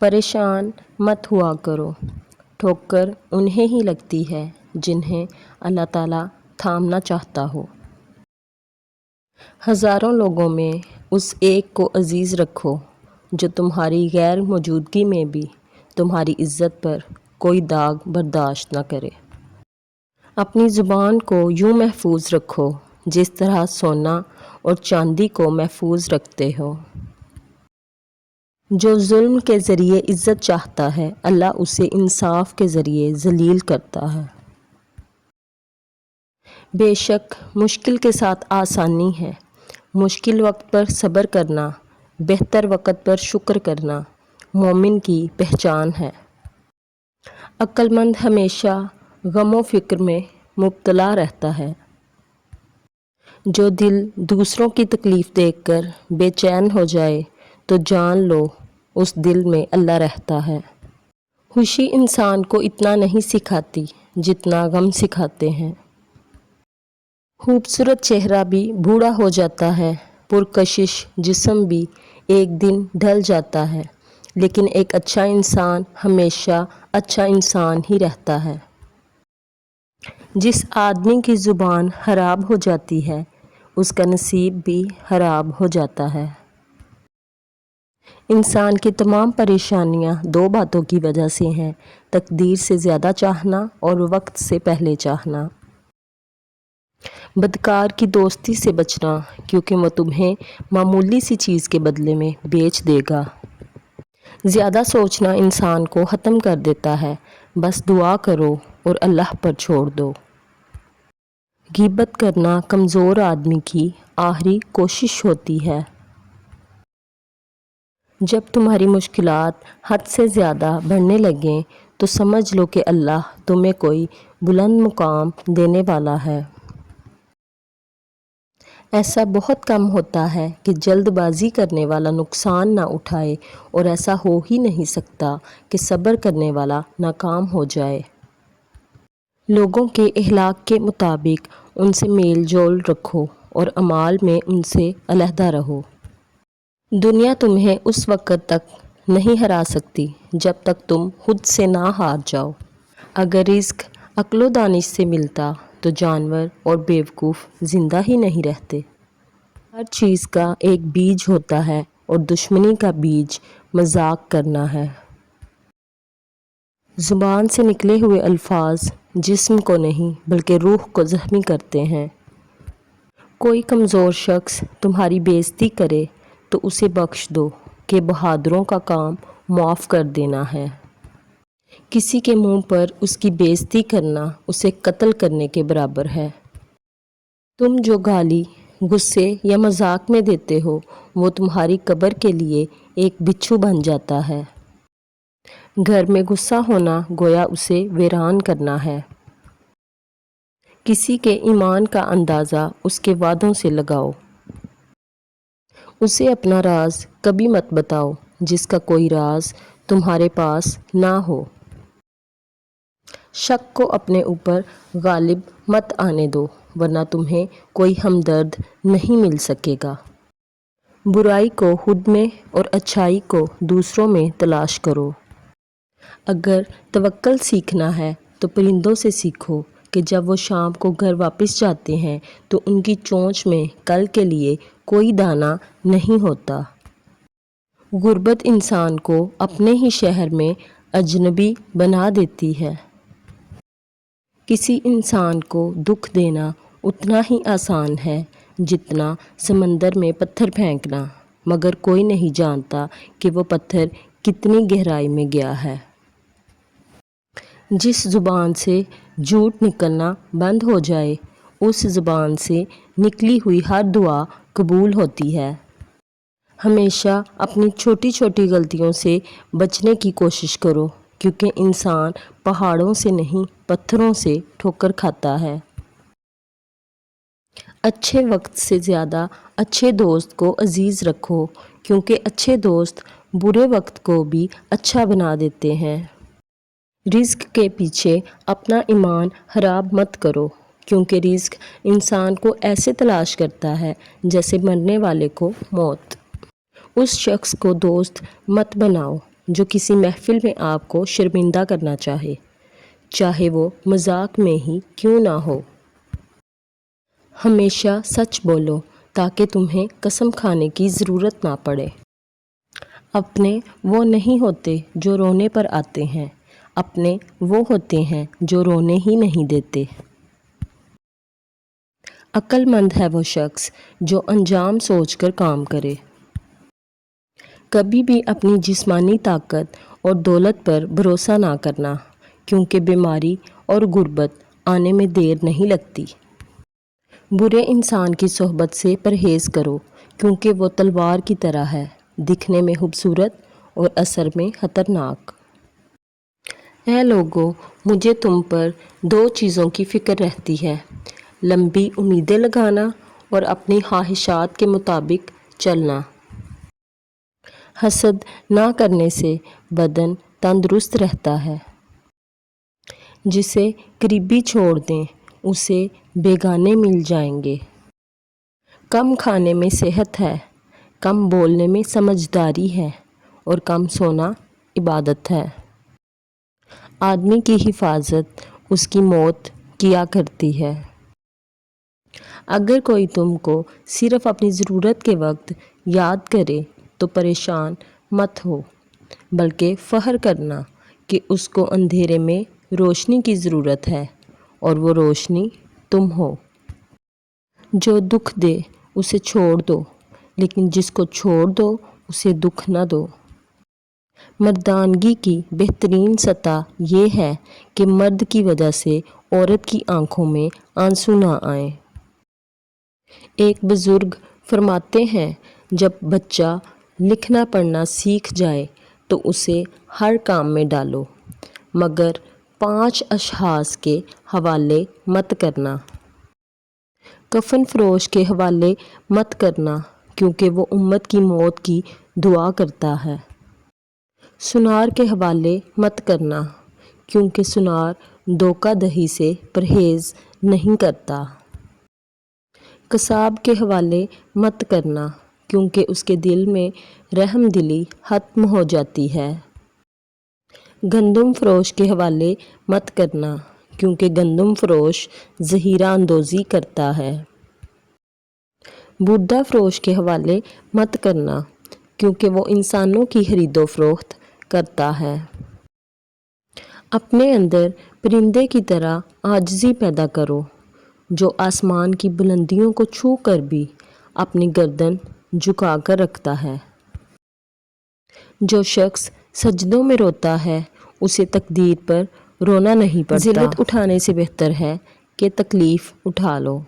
परेशान मत हुआ करो, ठोकर उन्हें ही लगती है जिन्हें अल्लाह ताला थामना चाहता हो। हज़ारों लोगों में उस एक को अजीज़ रखो जो तुम्हारी गैर मौजूदगी में भी तुम्हारी इज़्ज़त पर कोई दाग बर्दाश्त न करे। अपनी ज़ुबान को यूँ महफूज रखो जिस तरह सोना और चांदी को महफूज रखते हो। जो जुल्म के ज़रिए इज़्ज़त चाहता है, अल्लाह उसे इंसाफ के ज़रिए ज़लील करता है। बेशक मुश्किल के साथ आसानी है। मुश्किल वक्त पर सब्र करना, बेहतर वक्त पर शुक्र करना मोमिन की पहचान है। अक्लमंद हमेशा गम व फिक्र में मुब्तला रहता है। जो दिल दूसरों की तकलीफ़ देखकर बेचैन हो जाए तो जान लो उस दिल में अल्लाह रहता है। खुशी इंसान को इतना नहीं सिखाती जितना गम सिखाते हैं। खूबसूरत चेहरा भी बूढ़ा हो जाता है, पुरकशिश जिस्म भी एक दिन ढल जाता है, लेकिन एक अच्छा इंसान हमेशा अच्छा इंसान ही रहता है। जिस आदमी की ज़ुबान खराब हो जाती है उसका नसीब भी खराब हो जाता है। इंसान की तमाम परेशानियां दो बातों की वजह से हैं, तकदीर से ज़्यादा चाहना और वक्त से पहले चाहना। बदकार की दोस्ती से बचना क्योंकि वो तुम्हें मामूली सी चीज़ के बदले में बेच देगा। ज़्यादा सोचना इंसान को ख़त्म कर देता है। बस दुआ करो और अल्लाह पर छोड़ दो। ग़ीबत करना कमज़ोर आदमी की आखिरी कोशिश होती है। जब तुम्हारी मुश्किलात हद से ज़्यादा बढ़ने लगें तो समझ लो कि अल्लाह तुम्हें कोई बुलंद मुकाम देने वाला है। ऐसा बहुत कम होता है कि जल्दबाजी करने वाला नुकसान ना उठाए, और ऐसा हो ही नहीं सकता कि सब्र करने वाला नाकाम हो जाए। लोगों के अखलाक के मुताबिक उनसे मेल जोल रखो और अमाल में उनसे अलहदा रहो। दुनिया तुम्हें उस वक़्त तक नहीं हरा सकती जब तक तुम खुद से ना हार जाओ। अगर रिज़्क अक्ल व दानिश से मिलता तो जानवर और बेवकूफ़ ज़िंदा ही नहीं रहते। हर चीज़ का एक बीज होता है और दुश्मनी का बीज मजाक करना है। ज़ुबान से निकले हुए अल्फाज जिस्म को नहीं बल्कि रूह को ज़ख्मी करते हैं। कोई कमज़ोर शख्स तुम्हारी बेइज्जती करे तो उसे बख्श दो कि बहादुरों का काम माफ़ कर देना है। किसी के मुंह पर उसकी बेइज्जती करना उसे कत्ल करने के बराबर है। तुम जो गाली, गुस्से या मजाक में देते हो वो तुम्हारी कब्र के लिए एक बिच्छू बन जाता है। घर में गुस्सा होना गोया उसे वीरान करना है। किसी के ईमान का अंदाज़ा उसके वादों से लगाओ। उसे अपना राज कभी मत बताओ जिसका कोई राज तुम्हारे पास ना हो। शक को अपने ऊपर गालिब मत आने दो, वरना तुम्हें कोई हमदर्द नहीं मिल सकेगा। बुराई को खुद में और अच्छाई को दूसरों में तलाश करो। अगर तवक्कल सीखना है तो परिंदों से सीखो कि जब वो शाम को घर वापस जाते हैं तो उनकी चोंच में कल के लिए कोई दाना नहीं होता। गुर्बत इंसान को अपने ही शहर में अजनबी बना देती है। किसी इंसान को दुख देना उतना ही आसान है जितना समंदर में पत्थर फेंकना, मगर कोई नहीं जानता कि वो पत्थर कितनी गहराई में गया है। जिस ज़ुबान से झूठ निकलना बंद हो जाए उस ज़ुबान से निकली हुई हर दुआ कबूल होती है। हमेशा अपनी छोटी छोटी गलतियों से बचने की कोशिश करो क्योंकि इंसान पहाड़ों से नहीं पत्थरों से ठोकर खाता है। अच्छे वक्त से ज़्यादा अच्छे दोस्त को अजीज़ रखो क्योंकि अच्छे दोस्त बुरे वक्त को भी अच्छा बना देते हैं। रिज़्क के पीछे अपना ईमान खराब मत करो क्योंकि रिज़्क इंसान को ऐसे तलाश करता है जैसे मरने वाले को मौत। उस शख्स को दोस्त मत बनाओ جو کسی محفل میں آپ کو شرمندہ کرنا چاہے وہ مذاق میں ہی کیوں نہ ہو۔ ہمیشہ سچ بولو تاکہ تمہیں قسم کھانے کی ضرورت نہ پڑے۔ اپنے وہ نہیں ہوتے جو رونے پر آتے ہیں، اپنے وہ ہوتے ہیں جو رونے ہی نہیں دیتے۔ عقل مند ہے وہ شخص جو انجام سوچ کر کام کرے۔ کبھی بھی اپنی جسمانی طاقت اور دولت پر بھروسہ نہ کرنا، کیونکہ بیماری اور غربت آنے میں دیر نہیں لگتی۔ برے انسان کی صحبت سے پرہیز کرو، کیونکہ وہ تلوار کی طرح ہے، دکھنے میں خوبصورت اور اثر میں خطرناک۔ اے لوگو، مجھے تم پر دو چیزوں کی فکر رہتی ہے، لمبی امیدیں لگانا اور اپنی خواہشات کے مطابق چلنا۔ حسد نہ کرنے سے بدن تندرست رہتا ہے۔ جسے قریبی چھوڑ دیں اسے بیگانے مل جائیں گے۔ کم کھانے میں صحت ہے، کم بولنے میں سمجھداری ہے اور کم سونا عبادت ہے۔ آدمی کی حفاظت اس کی موت کیا کرتی ہے۔ اگر کوئی تم کو صرف اپنی ضرورت کے وقت یاد کرے تو پریشان مت ہو، بلکہ فخر کرنا کہ اس کو اندھیرے میں روشنی کی ضرورت ہے اور وہ روشنی تم ہو۔ جو دکھ دے اسے چھوڑ دو، لیکن جس کو چھوڑ دو اسے دکھ نہ دو۔ مردانگی کی بہترین سطح یہ ہے کہ مرد کی وجہ سے عورت کی آنکھوں میں آنسو نہ آئیں۔ ایک بزرگ فرماتے ہیں، جب بچہ لکھنا پڑھنا سیکھ جائے تو اسے ہر کام میں ڈالو، مگر 5 اشخاص کے حوالے مت کرنا۔ کفن فروش کے حوالے مت کرنا، کیونکہ وہ امت کی موت کی دعا کرتا ہے۔ سنار کے حوالے مت کرنا، کیونکہ سنار دھوکہ دہی سے پرہیز نہیں کرتا۔ قصاب کے حوالے مت کرنا، کیونکہ اس کے دل میں رحم دلی ختم ہو جاتی ہے۔ گندم فروش کے حوالے مت کرنا، کیونکہ گندم فروش ذخیرہ اندوزی کرتا ہے۔ بودا فروش کے حوالے مت کرنا، کیونکہ وہ انسانوں کی خرید و فروخت کرتا ہے۔ اپنے اندر پرندے کی طرح عاجزی پیدا کرو، جو آسمان کی بلندیوں کو چھو کر بھی اپنی گردن جھکا کر رکھتا ہے۔ جو شخص سجدوں میں روتا ہے اسے تقدیر پر رونا نہیں پڑتا۔ ذلت اٹھانے سے بہتر ہے کہ تکلیف اٹھا لو۔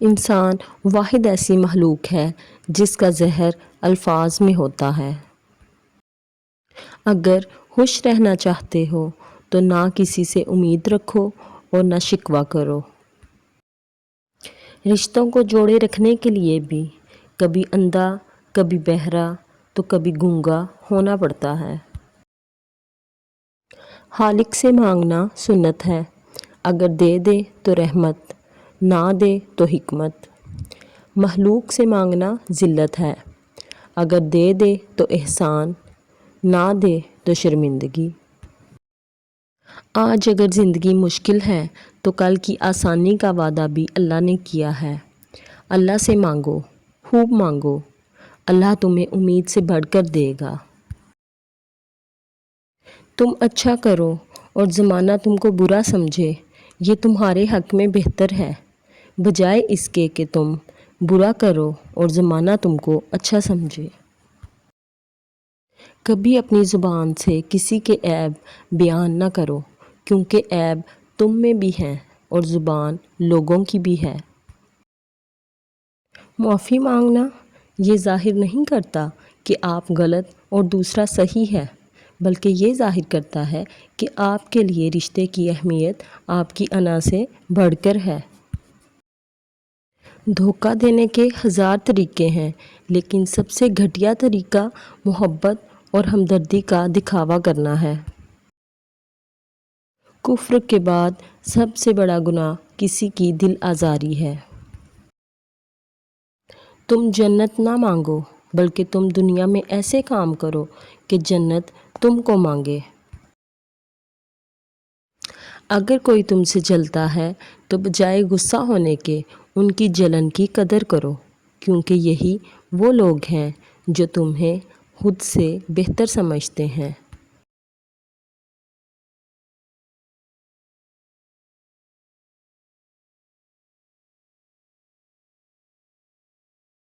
انسان واحد ایسی مخلوق ہے جس کا زہر الفاظ میں ہوتا ہے۔ اگر خوش رہنا چاہتے ہو تو نہ کسی سے امید رکھو اور نہ شکوہ کرو۔ رشتوں کو جوڑے رکھنے کے لیے بھی کبھی اندھا، کبھی بہرا تو کبھی گونگا ہونا پڑتا ہے۔ خالق سے مانگنا سنت ہے، اگر دے دے تو رحمت، نہ دے تو حکمت۔ مخلوق سے مانگنا ذلت ہے، اگر دے دے تو احسان، نہ دے تو شرمندگی۔ آج اگر زندگی مشکل ہے تو کل کی آسانی کا وعدہ بھی اللہ نے کیا ہے۔ اللہ سے مانگو، خوب مانگو، اللہ تمہیں امید سے بڑھ کر دے گا۔ تم اچھا کرو اور زمانہ تم کو برا سمجھے، یہ تمہارے حق میں بہتر ہے، بجائے اس کے کہ تم برا کرو اور زمانہ تم کو اچھا سمجھے۔ کبھی اپنی زبان سے کسی کے عیب بیان نہ کرو، کیونکہ عیب تم میں بھی ہیں اور زبان لوگوں کی بھی ہے۔ معافی مانگنا یہ ظاہر نہیں کرتا کہ آپ غلط اور دوسرا صحیح ہے، بلکہ یہ ظاہر کرتا ہے کہ آپ کے لیے رشتے کی اہمیت آپ کی انا سے بڑھ کر ہے۔ دھوکہ دینے کے 1000 طریقے ہیں، لیکن سب سے گھٹیا طریقہ محبت اور ہمدردی کا دکھاوا کرنا ہے۔ کفر کے بعد سب سے بڑا گناہ کسی کی دل آزاری ہے۔ تم جنت نہ مانگو بلکہ تم دنیا میں ایسے کام کرو کہ جنت تم کو مانگے۔ اگر کوئی تم سے جلتا ہے تو بجائے غصہ ہونے کے ان کی جلن کی قدر کرو، کیونکہ یہی وہ لوگ ہیں جو تمہیں خود سے بہتر سمجھتے ہیں۔